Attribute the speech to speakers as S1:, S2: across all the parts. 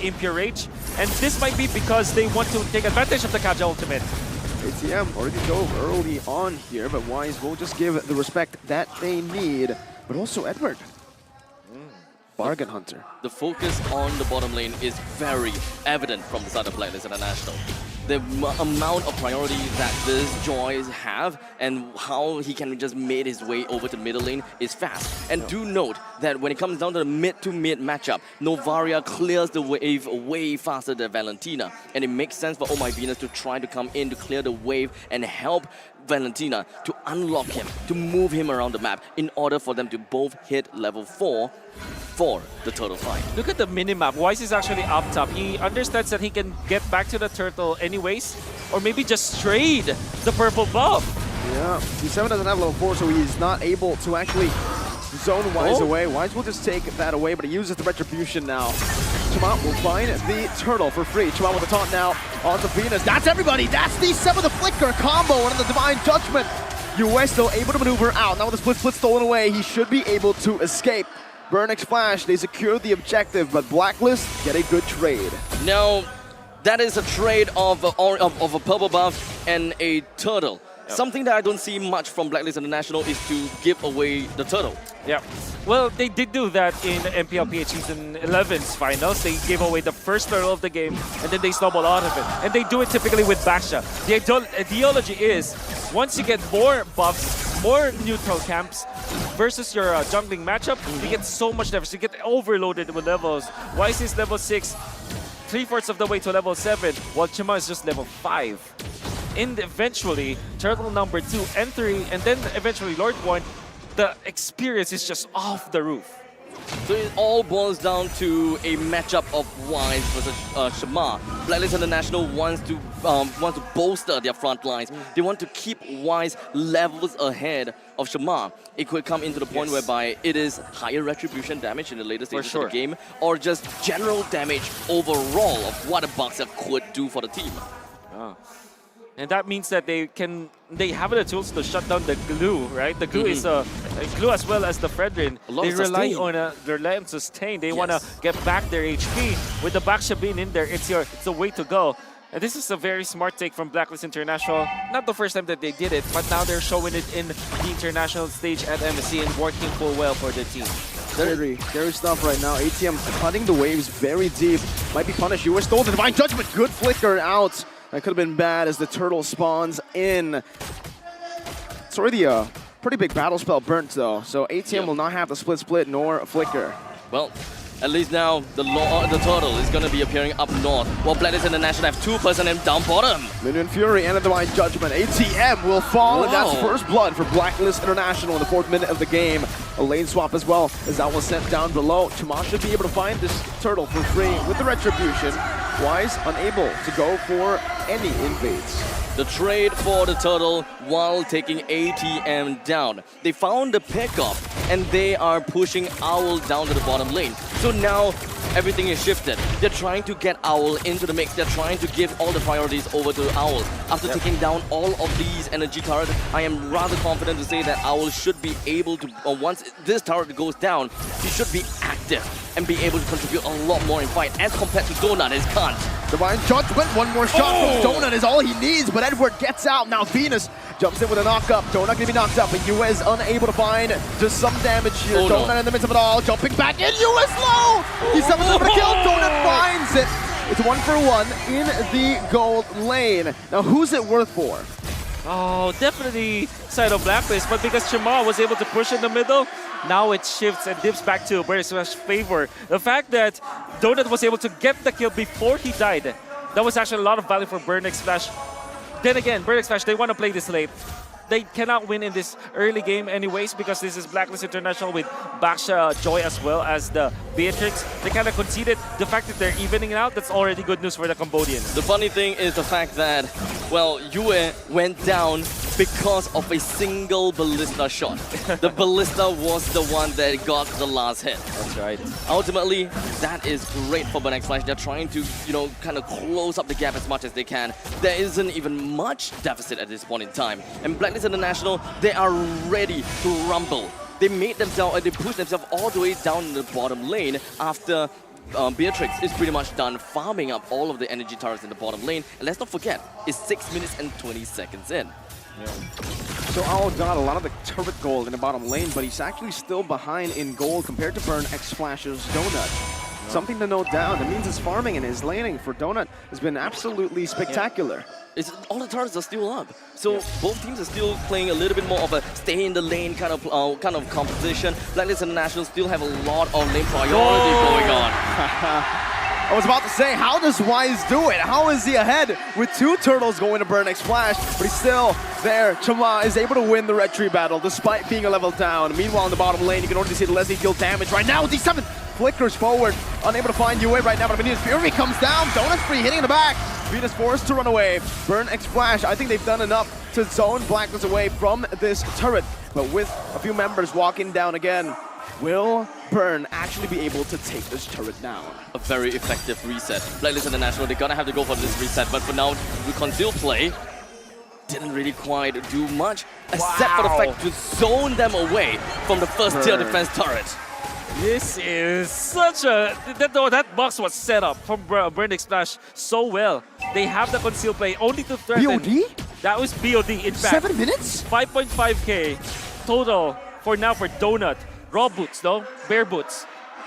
S1: Impure Rage, and this might be because they want to take advantage of the Kaja ultimate.
S2: ATM already dove early on here, but Wise will just give the respect that they need. But also Edward, bargain hunter.
S3: The focus on the bottom lane is very evident from the side of Blacklist International. The amount of priority that this Joyce have and how he can just make his way over to the middle lane is fast. And do note that when it comes down to the mid-to-mid matchup, Novaria clears the wave way faster than Valentina. And it makes sense for Oh My Venus to try to come in to clear the wave and help Valentina to unlock him, to move him around the map in order for them to both hit level 4 for the turtle fight.
S1: Look at the minimap. Wise is actually up top. He understands that he can get back to the turtle anyways, or maybe just trade the purple buff.
S2: Yeah, D7 doesn't have level 4, so he's not able to actually zone Wise away. Wise will just take that away, but he uses the retribution now. Chima will find the turtle for free. Chima with the taunt now onto Venus. That's everybody! That's D7 with the flicker combo and the Divine Judgment. US still able to maneuver out. Now with the split stolen away, he should be able to escape. Burnix Flash, they secure the objective, but Blacklist get a good trade.
S3: Now, that is a trade of a purple buff and a turtle. Yep. Something that I don't see much from Blacklist International is to give away the turtle.
S1: Yeah. Well, they did do that in MPLPH Season 11's finals. They gave away the first turtle of the game, and then they snowball out of it. And they do it typically with Baksha. The ideology is, once you get more buffs, more neutral camps, versus your jungling matchup, you get so much damage. You get overloaded with levels. Wise is level 6, 3/4 of the way to level 7, while Chima is just level 5. And eventually, Turtle number 2 and 3, and then eventually Lord 1, the experience is just off the roof.
S3: So it all boils down to a matchup of Wise versus Shamar. Blacklist International wants to bolster their front lines. They want to keep Wise levels ahead of Shamar. It could come into the point whereby it is higher retribution damage in the later stages of the game, or just general damage overall of what a Boxer could do for the team.
S1: And that means that they have the tools to shut down the glue, right? The glue is a glue as well as the Fredrin. They rely on sustain. They want to get back their HP. With the Baksha being in there, it's the way to go. And this is a very smart take from Blacklist International. Not the first time that they did it, but now they're showing it in the international stage at MSC and working full well for the team.
S2: Scary stuff right now. ATM cutting the waves very deep. Might be punished. US stole the Divine Judgment. Good flicker out. That could have been bad as the turtle spawns in. It's already a pretty big battle spell burnt though, so ATM will not have the split nor a flicker.
S3: Well, at least now the turtle is going to be appearing up north, while Blacklist International have 2 personnel down bottom.
S2: Minion Fury and the Divine Judgment. ATM will fall, and that's first blood for Blacklist International in the 4th minute of the game. A lane swap as well, as that was sent down below. Chima should be able to find this turtle for free with the retribution. Wise unable to go for any invades.
S3: The trade for the turtle while taking ATM down. They found the pickup and they are pushing Owl down to the bottom lane. So now everything is shifted. They're trying to get Owl into the mix. They're trying to give all the priorities over to Owl. After taking down all of these energy turrets, I am rather confident to say that Owl should be able to, once this turret goes down, he should be active and be able to contribute a lot more in fight as compared to Donut, his can't.
S2: Divine Judgment, one more shot from Donut is all he needs, but Edward gets out. Now Venus jumps in with a knock-up. Donut gonna be knocked up, but US unable to find just some damage here. Donut in the midst of it all, jumping back in, US low! He's able to kill, Donut finds it. It's 1-for-1 in the gold lane. Now who's it worth for?
S1: Oh, definitely side of Blacklist, but because Chima was able to push in the middle, now it shifts and dips back to Burnix Flash's favor. The fact that Donut was able to get the kill before he died, that was actually a lot of value for Burnix Flash. Then again, Burnix Flash, they want to play this late. They cannot win in this early game anyways because this is Blacklist International with Baksha Joy as well as the Beatrix. They kind of conceded. The fact that they're evening out, that's already good news for the Cambodians.
S3: The funny thing is the fact that, well, Yue went down because of a single ballista shot. The ballista was the one that got the last hit.
S1: That's right.
S3: Ultimately, that is great for Burnix Flash. They're trying to, kind of close up the gap as much as they can. There isn't even much deficit at this point in time. And Blacklist International, they are ready to rumble. They pushed themselves all the way down in the bottom lane after Beatrix is pretty much done farming up all of the energy turrets in the bottom lane. And let's not forget, it's 6 minutes and 20 seconds in.
S2: So Owl got a lot of the turret gold in the bottom lane, but he's actually still behind in gold compared to Burn X Flash's Donut. Something to note down. That means his farming and his laning for Donut has been absolutely spectacular.
S3: All the turrets are still up, so both teams are still playing a little bit more of a stay in the lane kind of composition. Blacklist International still have a lot of lane priority going on.
S2: I was about to say, how does Wise do it? How is he ahead with 2 turtles going to Burn X Flash, but he's still there. Chama is able to win the red tree battle despite being a level down. Meanwhile, in the bottom lane, you can already see the Leslie deal damage right now. D7 flickers forward, unable to find UA right now, but Venus Fury comes down. Donut's free, hitting in the back. Venus forced to run away. Burn X Flash, I think they've done enough to zone Blacklist away from this turret, but with a few members walking down again, will Burn actually be able to take this turret down?
S3: A very effective reset. Blacklist International, they're gonna have to go for this reset, but for now, with concealed play, didn't really quite do much, except for the fact to zone them away from the first tier defense turret.
S1: This is such a... That box was set up from Burn X Flash so well. They have the concealed play only to threaten.
S2: BOD?
S1: That was BOD, in fact.
S2: 7 minutes?
S1: 5.5k total for now for Donut. Raw boots though, bare boots.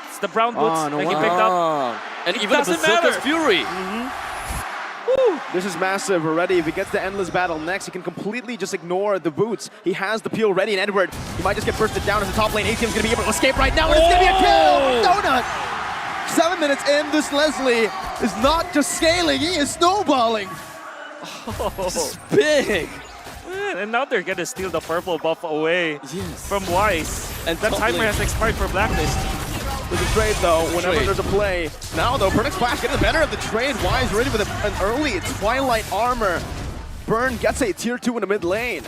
S1: It's the brown boots that he picked up.
S3: And
S1: It
S3: even the
S1: doesn't
S3: Berserker's
S1: matter.
S3: Fury.
S2: This is massive already. If he gets the Endless Battle next, he can completely just ignore the boots. He has the peel ready, and Edward, he might just get bursted down as the top lane. ATM's gonna be able to escape right now, and it's gonna be a kill! Donut! 7 minutes in, this Leslie is not just scaling, he is snowballing.
S3: This is big.
S1: And now they're gonna steal the purple buff away from Wise.
S3: And
S1: that
S3: top
S1: timer
S3: lane.
S1: has expired for Blacklist.
S2: There's a trade though, whenever
S3: Trade.
S2: there's a play. Now though, Burn X Flash getting the better of the trade. Wise ready with an early Twilight armor. Burn gets a tier 2 in the mid lane.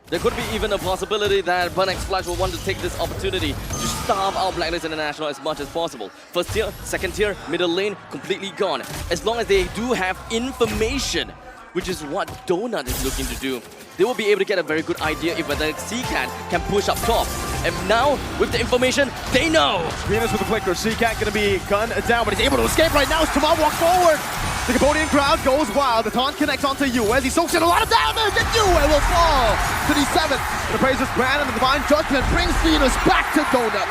S3: There could be even a possibility that Burn X Flash will want to take this opportunity to starve out Blacklist International as much as possible. First tier, second tier, middle lane, completely gone. As long as they do have information, which is what Donut is looking to do, they will be able to get a very good idea if whether Seacat can push up top. And now, with the information, they know!
S2: Venus with the flicker. Seacat gonna be gunned down, but he's able to escape right now as Tamal walks forward. The Cambodian crowd goes wild. The taunt connects onto Yue as he soaks in a lot of damage, and Yue will fall to D7. The Praises Brand and the Divine Judgment brings Venus back to Donut.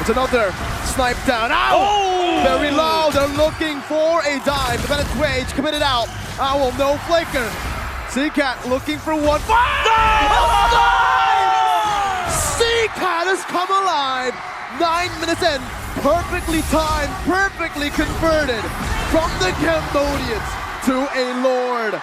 S2: It's another snipe down. Ow!
S1: Oh!
S2: Very low. They're looking for a dive. The Bennett's Rage committed out. Owl, no flicker. Seacat looking for one. Seacat has come alive. 9 minutes in. Perfectly timed, perfectly converted from the Cambodians to a Lord.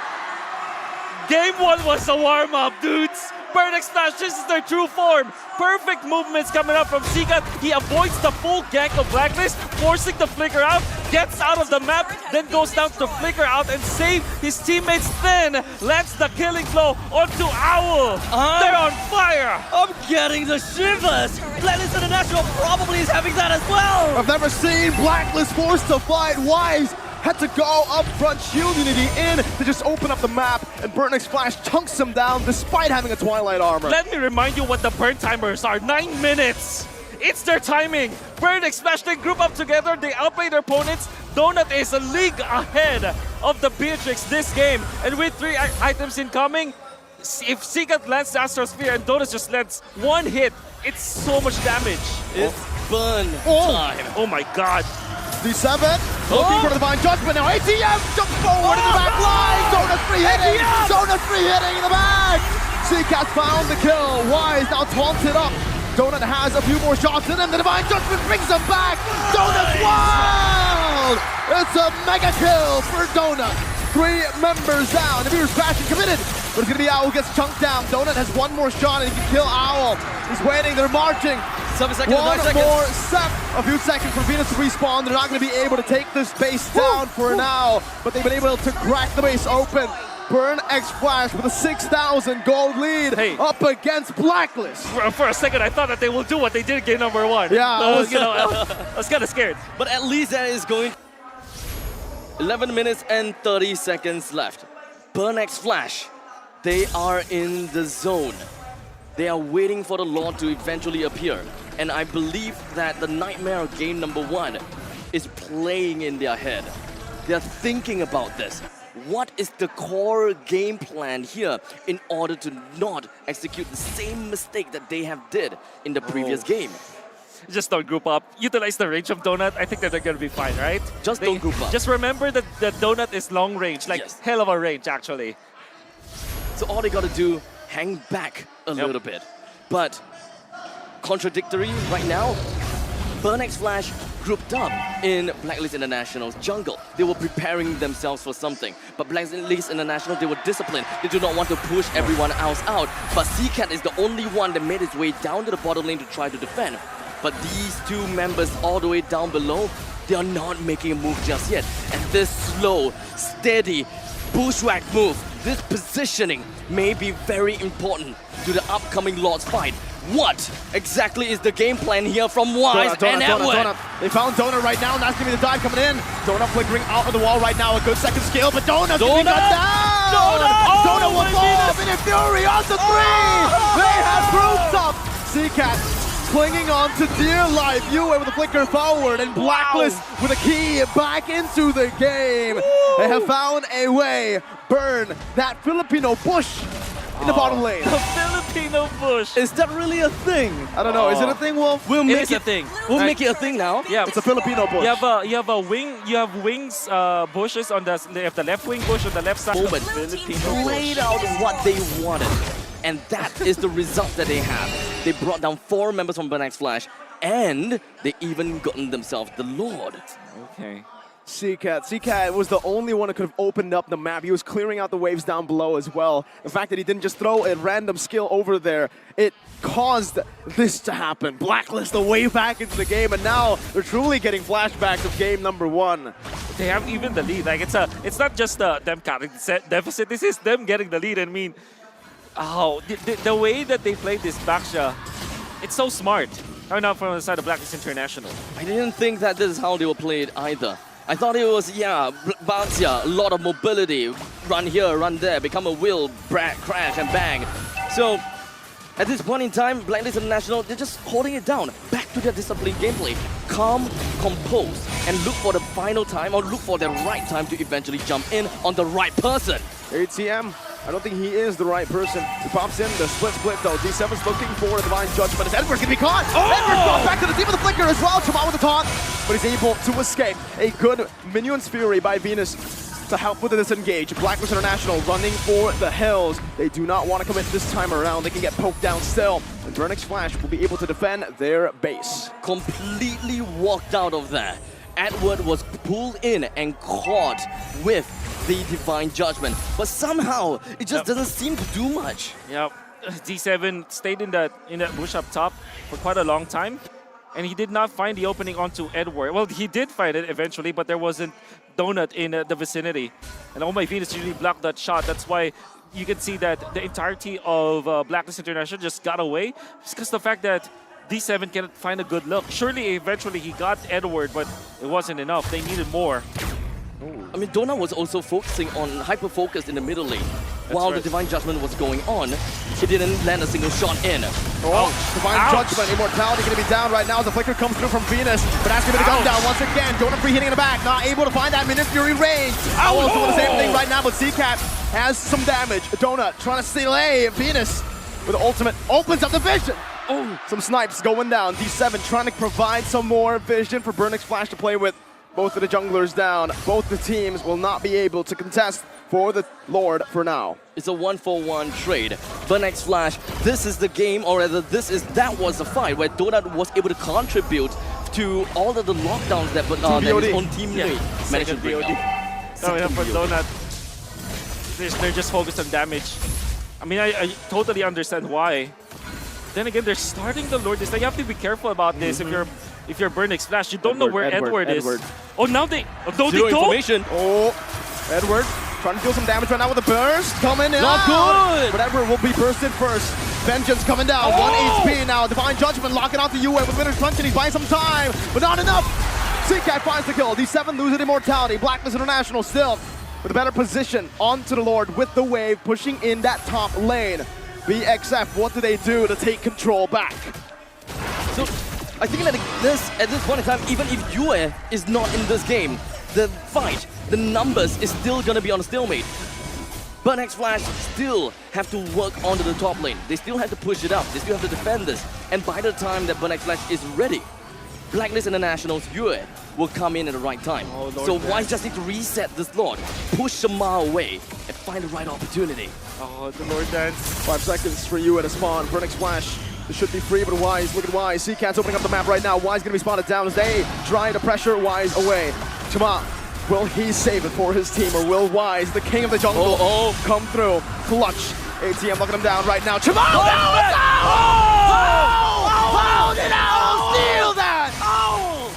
S1: Game 1 was a warm-up, dudes. Burn X Flash, this is their true form. Perfect movements coming up from Seacat. He avoids the full gank of Blacklist, forcing the flicker out, gets out of the map, then goes down to flicker out and save his teammates. Then lands the killing blow onto Owl. They're on fire.
S3: I'm getting the shivers! Blacklist International probably is having that as well!
S2: I've never seen Blacklist forced to fight. Wise had to go up front, shield unity in to just open up the map, and Burn X Flash chunks him down despite having a Twilight armor.
S1: Let me remind you what the burn timers are. 9 minutes. It's their timing. Burn X Flash, they group up together, they outplay their opponents. Donut is a league ahead of the Beatrix this game. And with 3 items incoming, if Seacat lands the Astrosphere and Donut just lands one hit, it's so much damage.
S3: It's burn
S2: Oh.
S3: time.
S1: Oh my god.
S2: D7 looking for the Divine Judgment now. ATM jumps forward in the back line. Donut free hitting. Donut free hitting in the back. Seacat found the kill. Wise now taunted up. Donut has a few more shots in him. The Divine Judgment brings him back. Donut's wild. It's a mega kill for Donut. 3 members down. The Beaver's passion committed. But it's gonna be Owl who gets chunked down. Donut has one more shot and he can kill Owl. He's waiting. They're marching.
S3: 7 seconds, 9
S2: One
S3: seconds.
S2: more set. A few seconds for Venus to respawn. They're not going to be able to take this base down for now, but they've been able to crack the base open. Burn X Flash with a 6,000 gold lead up against Blacklist.
S1: For a second, I thought that they will do what they did in game number 1.
S2: Yeah,
S1: I was kind of scared.
S3: But at least that is going... 11 minutes and 30 seconds left. Burn X Flash, they are in the zone. They are waiting for the Lord to eventually appear. And I believe that the nightmare of game number 1 is playing in their head. They're thinking about this. What is the core game plan here in order to not execute the same mistake that they have did in the previous game?
S1: Just don't group up. Utilize the range of Donut. I think that they're going to be fine, right?
S3: Don't group up.
S1: Just remember that the Donut is long range, like
S3: Yes.
S1: hell of a range, actually.
S3: So all they got to do, hang back a little bit. But contradictory right now, Burnex Flash grouped up in Blacklist International's jungle. They were preparing themselves for something. But Blacklist International, they were disciplined. They do not want to push everyone else out. But CCAT is the only one that made his way down to the bottom lane to try to defend. But these two members all the way down below, they are not making a move just yet. And this slow, steady, bushwhack move, this positioning may be very important to the upcoming Lord's fight. What exactly is the game plan here from Wise and Edward?
S2: They found Donut right now, and that's going to be the dive coming in. Donut flickering out of the wall right now, a good second skill, but Donut's going to be cut down! Donut will fall! Minute Fury on the three! They have grouped up! CCAT clinging on to dear life. Yue with a flicker forward, and Blacklist with a key back into the game. They have found a way. Burn that Filipino bush in the bottom lane.
S1: The Filipino bush.
S3: Is that really a thing?
S2: I don't know. Is it a thing, Wolf?
S3: We'll
S1: It
S3: make
S1: is a thing.
S3: We'll make it a thing now.
S1: Yeah,
S2: It's a Filipino bush.
S1: you have a wing. You have wings, bushes on the left wing bush on the left side.
S3: Moment.
S1: Filipino
S3: Played
S1: bush.
S3: out what they wanted. And that is the result that they have. They brought down 4 members from Burnex Flash, and they even gotten themselves the Lord.
S1: Okay.
S2: CCAT was the only one who could have opened up the map. He was clearing out the waves down below as well. The fact that he didn't just throw a random skill over there, it caused this to happen. Blacklist the way back into the game, and now they're truly getting flashbacks of game number 1.
S1: They have even the lead. Like it's not just them cutting deficit. This is them getting the lead. I mean, the way that they played this Baksha, it's so smart. Coming out from the side of Blacklist International.
S3: I didn't think that this is how they were played either. I thought it was, bounce, a lot of mobility, run here, run there, become a wheel, crash and bang. So, at this point in time, Blacklist International, they're just holding it down. Back to their disciplined gameplay. Calm, compose, and look for the final time or look for the right time to eventually jump in on the right person.
S2: ATM, I don't think he is the right person. He pops in, the split though. D7's looking for a divine judgment as Edward's gonna be caught. Edward goes back to the team of the flicker as well. Chama with the taunt, but he's able to escape. A good Minion's Fury by Venus to help with the disengage. Blacklist International running for the hills. They do not want to commit this time around. They can get poked down still. And Burnex Flash will be able to defend their base.
S3: Completely walked out of there. Edward was pulled in and caught with the divine judgment, but somehow it just doesn't seem to do much.
S1: Yep. D7 stayed in that bush up top for quite a long time, and he did not find the opening onto Edward. Well, he did find it eventually, but there wasn't Donut in the vicinity. And Oh My Venus really blocked that shot. That's why you can see that the entirety of Blacklist International just got away. It's because the fact that D7 cannot find a good look. Surely, eventually, he got Edward, but it wasn't enough. They needed more.
S3: I mean, Donut was also focusing on hyper-focus in the middle lane. While the Divine Judgment was going on, he didn't land a single shot in.
S2: Divine Judgment, Immortality going to be down right now as the flicker comes through from Venus, but that's going to be the gun down once again. Donut free hitting in the back, not able to find that Minute Fury range. Owl's doing the same thing right now, but CCAT has some damage. Donut trying to delay Venus with the ultimate, opens up the vision. Some snipes going down. D7 trying to provide some more vision for Burnex Flash to play with. Both of the junglers down. Both the teams will not be able to contest for the Lord for now.
S3: It's a 1-for-1 trade. Burnex Flash, this is the game, or rather that was the fight where Donut was able to contribute to all of the lockdowns that his own teammate managed to bring out.
S1: Sorry for Donut. They're just focused on damage. I mean, I totally understand why. Then again, they're starting the Lord. You have to be careful about this if you're Burnex Flash. You don't know where Edward is. Oh, now they... Oh,
S3: Zero information.
S2: Oh, Edward trying to deal some damage right now with a burst. Coming in.
S3: Not good.
S2: But Edward will be bursted first. Vengeance coming down. 1 HP now. Divine Judgment locking out the Yue with Winner's Punch, and he's buying some time. But not enough. CCAT finds the kill. D7 losing Immortality. Blacklist International still with a better position onto the Lord with the wave pushing in that top lane. BXF, what do they do to take control back?
S3: So I think that at this point in time, even if Yue is not in this game, the fight, the numbers is still gonna be on a stalemate. But X Flash still have to work onto the top lane. They still have to push it up. They still have to defend this. And by the time that Burn X Flash is ready, Blacklist International's Yue will come in at the right time.
S1: Oh, Lord,
S3: so Wise just need to reset this Lord, push Shamar away, and find the right opportunity.
S1: Oh, the Lord Dance.
S2: 5 seconds for you at a spawn. Vernix Flash. This should be free, but Wise, look at Wise. Seacat's opening up the map right now. Wise gonna be spotted down as they try to pressure Wise away. Chama, will he save it for his team, or will Wise, the king of the jungle, come through? Clutch. ATM looking him down right now. Chama! Steal that!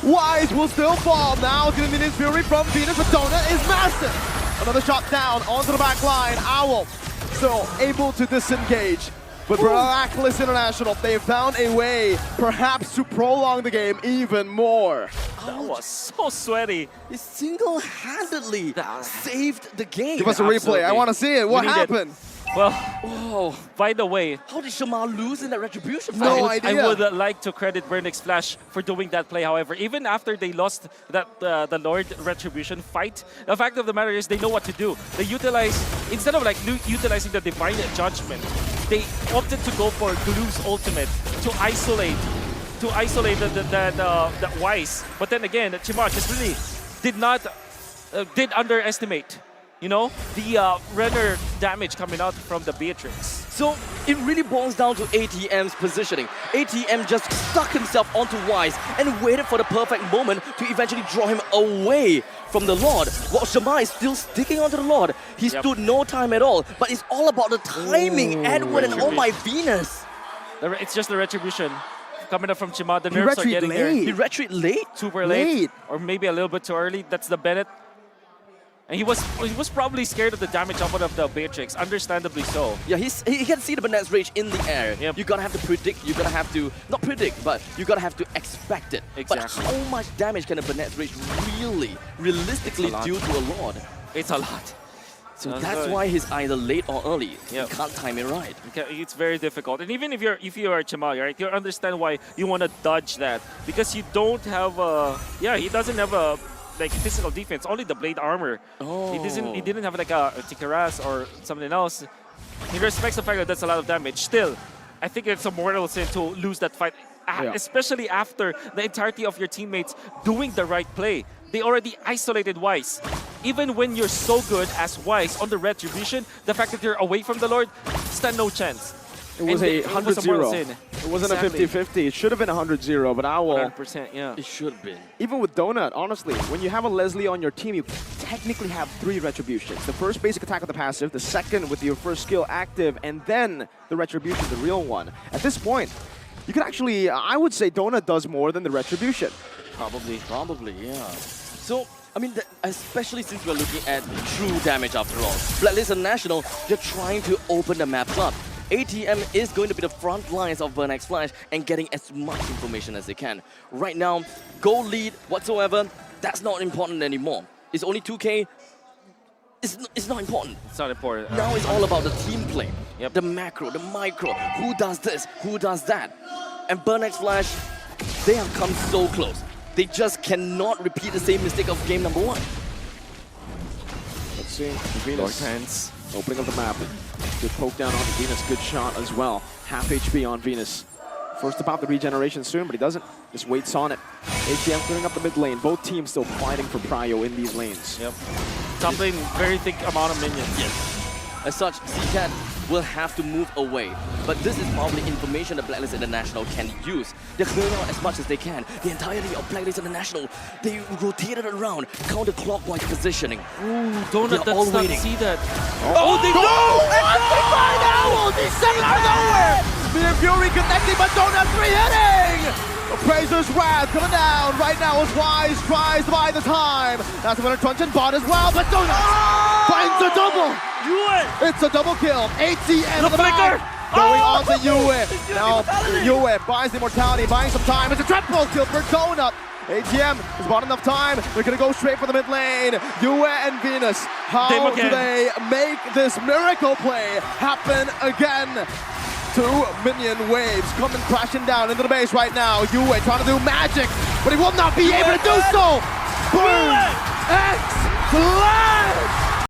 S2: Wise will still fall. Now it's gonna be his fury from Venus, but Donut is massive. Another shot down onto the back line. Owl still able to disengage. But Blacklist International, they found a way perhaps to prolong the game even more.
S1: That was so sweaty.
S3: He single-handedly saved the game.
S2: Give us a replay. I want to see it. What happened?
S1: Well, by the way,
S3: How did Shamar lose in that retribution fight?
S2: No idea.
S1: I would like to credit Burnix Flash for doing that play. However, even after they lost that the Lord Retribution fight, the fact of the matter is they know what to do. They utilize, instead of like utilizing the Divine Judgment, they opted to go for Glue's ultimate to isolate that Wise. But then again, Chimar just really did underestimate, you know, the Renner damage coming out from the Beatrix.
S3: So it really boils down to ATM's positioning. ATM just stuck himself onto Wise and waited for the perfect moment to eventually draw him away from the Lord. While Shamar is still sticking onto the Lord, he stood no time at all. But it's all about the timing, Edward, and oh my Venus.
S1: It's just the Retribution coming up from Chima. The nerfs are getting there.
S3: He retreat late?
S1: Super late. Or maybe a little bit too early. That's the Bennett. And he was probably scared of the damage output of the Beatrix, understandably so.
S3: Yeah, he can see the Bennett's Rage in the air.
S1: Yep.
S3: You gotta have to predict, you gotta have to, not predict, but you gotta have to expect it.
S1: Exactly.
S3: But how much damage can a Bennett's Rage realistically do to a Lord?
S1: It's a lot.
S3: So that's why he's either late or early.
S1: Yep.
S3: You can't time it right.
S1: Okay, it's very difficult. And even if you are Chima, right, you understand why you want to dodge that. Because you don't have he doesn't have a like physical defense, only the blade armor.
S3: Oh.
S1: He didn't have like a Tikaras or something else. He respects the fact that that's a lot of damage. Still, I think it's a mortal sin to lose that fight, especially after the entirety of your teammates doing the right play. They already isolated Wise. Even when you're so good as Wise on the Retribution, the fact that you're away from the Lord, stand no chance.
S2: It was a 100-0. It wasn't a 50-50. It should have been a 100-0, but Owl.
S1: 100%, yeah.
S3: It should have been.
S2: Even with Donut, honestly, when you have a Leslie on your team, you technically have 3 Retributions. The first basic attack with the passive, the second with your first skill active, and then the Retribution, the real one. At this point, you could actually, I would say Donut does more than the Retribution.
S3: Probably, yeah. So, I mean, especially since we're looking at true damage after all. Blacklist International, they're trying to open the maps up. ATM is going to be the front lines of Burn X Flash and getting as much information as they can. Right now, goal lead whatsoever, that's not important anymore. It's only 2K. It's not important.
S1: It's not important.
S3: Now it's all about the team play.
S1: Yep.
S3: The macro, the micro. Who does this? Who does that? And Burn X Flash, they have come so close. They just cannot repeat the same mistake of game number 1.
S2: Let's see. Venus opening up the map. Good poke down onto Venus. Good shot as well. Half HP on Venus. First about the regeneration soon, but he doesn't. Just waits on it. ATM clearing up the mid lane. Both teams still fighting for prio in these lanes.
S1: Yep. Top lane, very thick amount of minions.
S3: Yes. As such, Seacat will have to move away. But this is probably information that Blacklist International can use. They're clearing out as much as they can. The entirety of Blacklist International, they rotated around, counterclockwise positioning.
S1: Ooh, Donut
S3: They're all
S1: does not
S3: waiting.
S1: see that.
S2: Oh, they go! Owl! Descending out of nowhere! Mere Fury connecting, but Donut 3-hitting! Appraiser's Wrath coming down right now as Wise tries to buy the time. That's a winner crunch and bot as well, but Donut finds a double! It's a double kill. ATM on the back. Going on to Yue. Now Yue buys the immortality, buying some time. It's a triple kill for Donut. ATM has bought enough time. They're going to go straight for the mid lane. Yue and Venus. How do they make this miracle play happen again? Two minion waves coming crashing down into the base right now. Yue trying to do magic, but he will not be able to do so. Boom! X